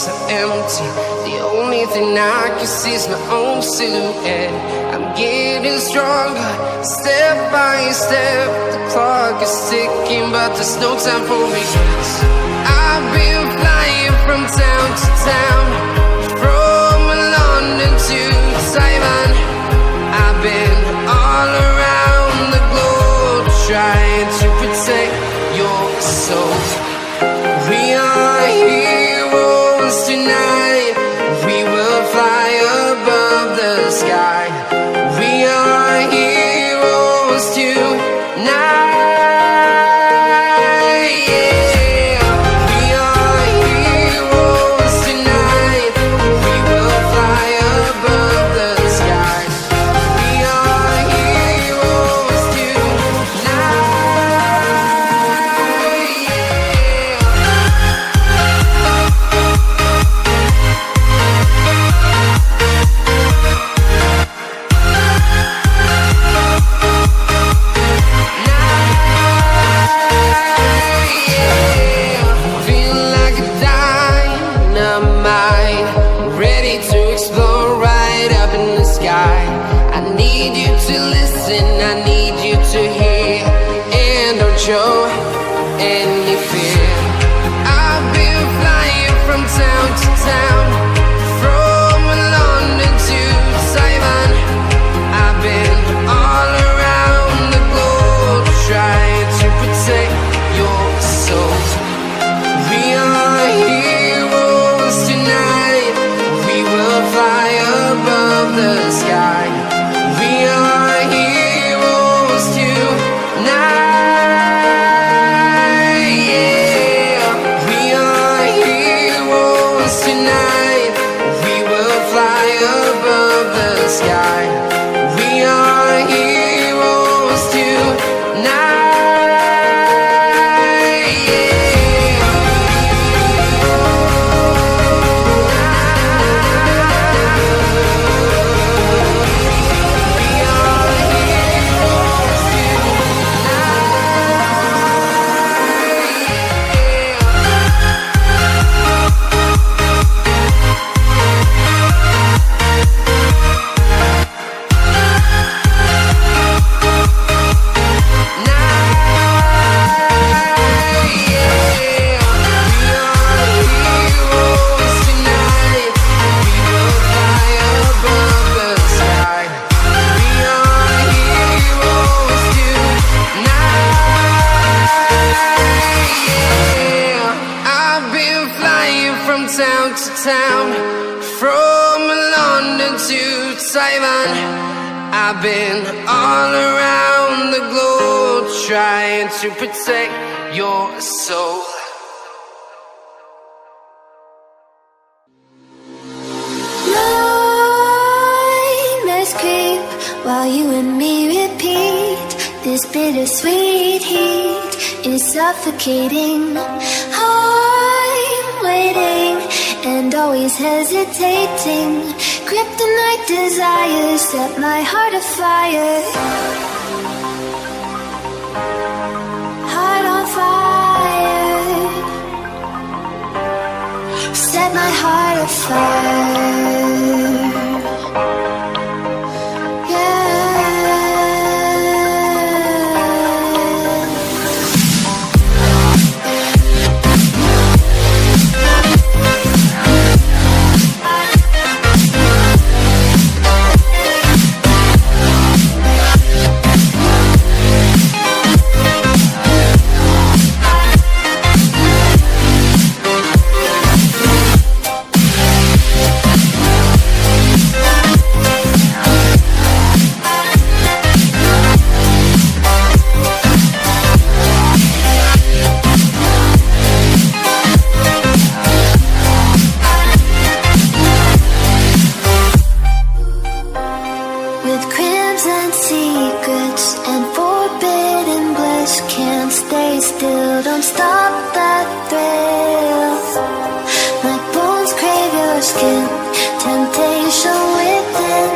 so empty. The only thing I can see is my own silhouette. I'm getting stronger, step by step. The clock is ticking, but there's no time for regrets. I've been flying from town to town, from London to Taiwan. I've been all around the globe, trying to protect your soul. We are heroes tonight. We will fly above the sky. We are heroes tonight. Show any fear. I've been flying from town to town, from London to Taiwan. I've been all around the globe, trying to protect your soul. We are heroes tonight. We will fly above the sky. We are heroes tonight. Town to town, from London to Taiwan. I've been all around the globe, trying to protect your soul. Nightmares creep while you and me repeat. This bittersweet heat is suffocating. I'm waiting and always hesitating. Kryptonite desires set my heart afire. Heart on fire. Set my heart afire. Temptation within,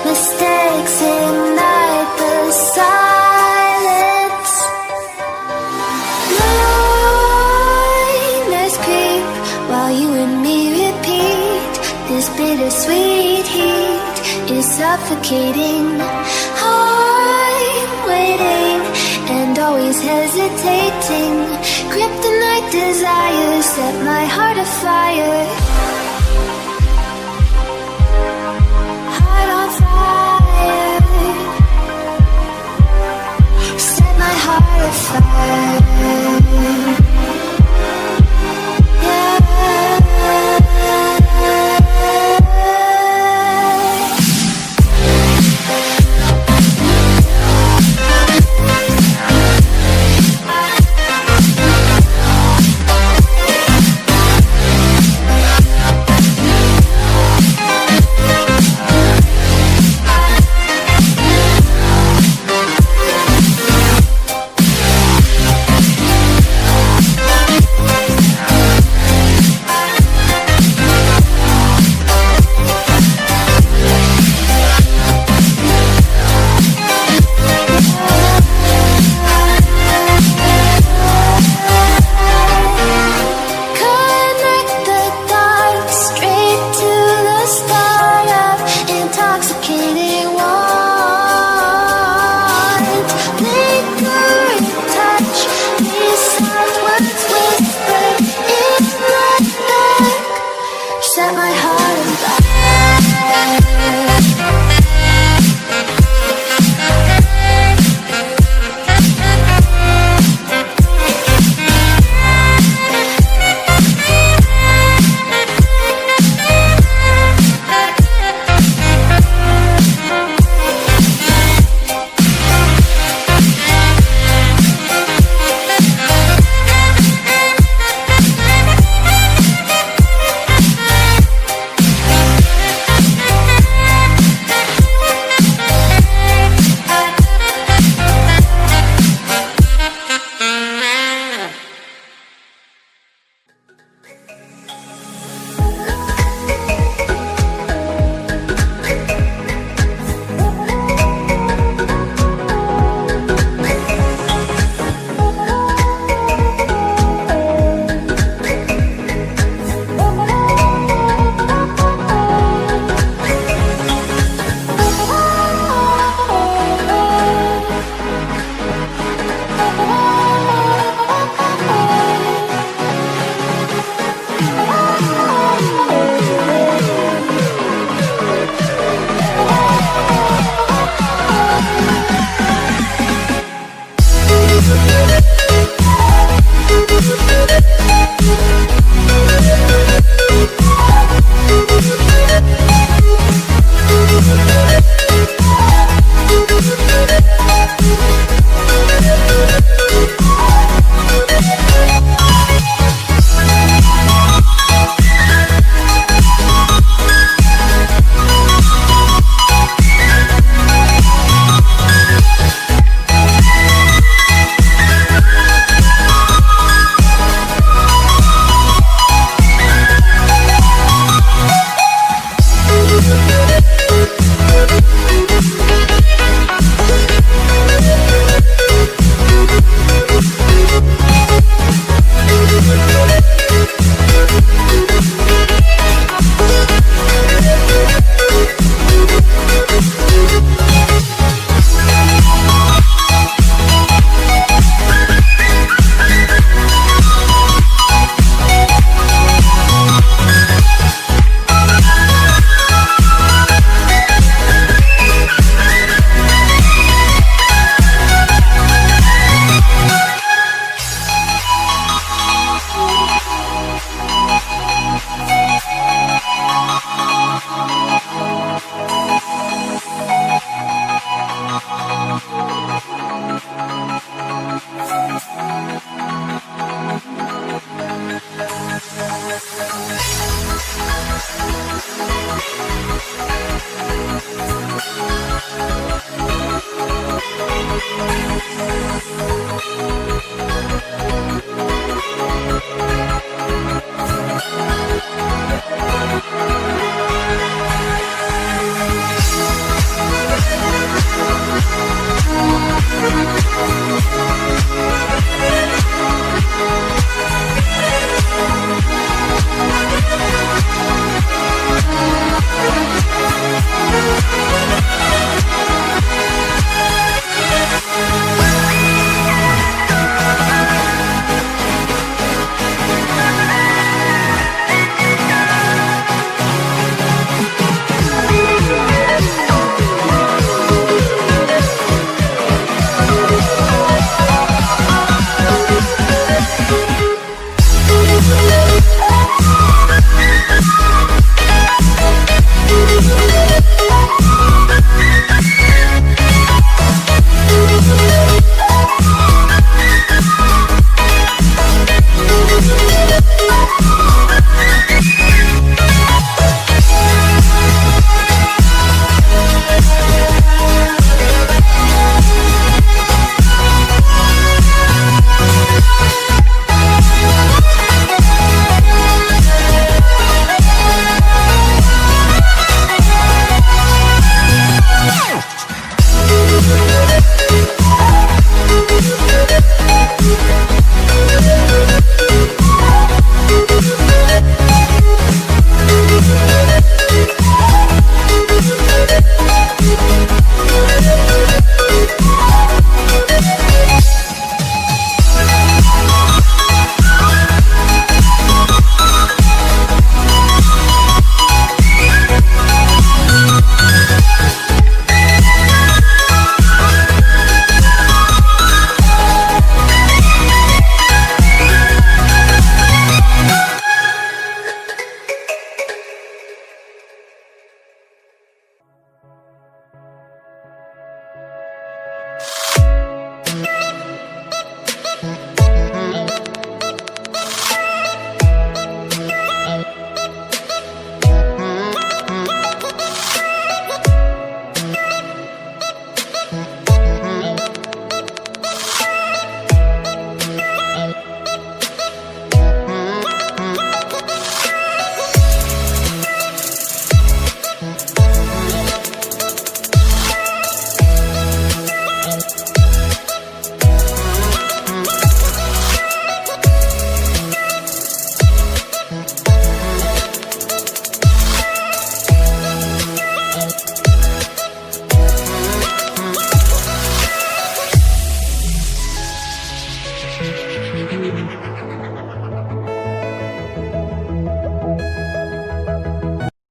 mistakes ignite the silence. Nightmares creep while you and me repeat. this bittersweet heat is suffocating. I'm waiting and always hesitating. Kryptonite desires set my heart afire. Heart on fire. Set my heart afire.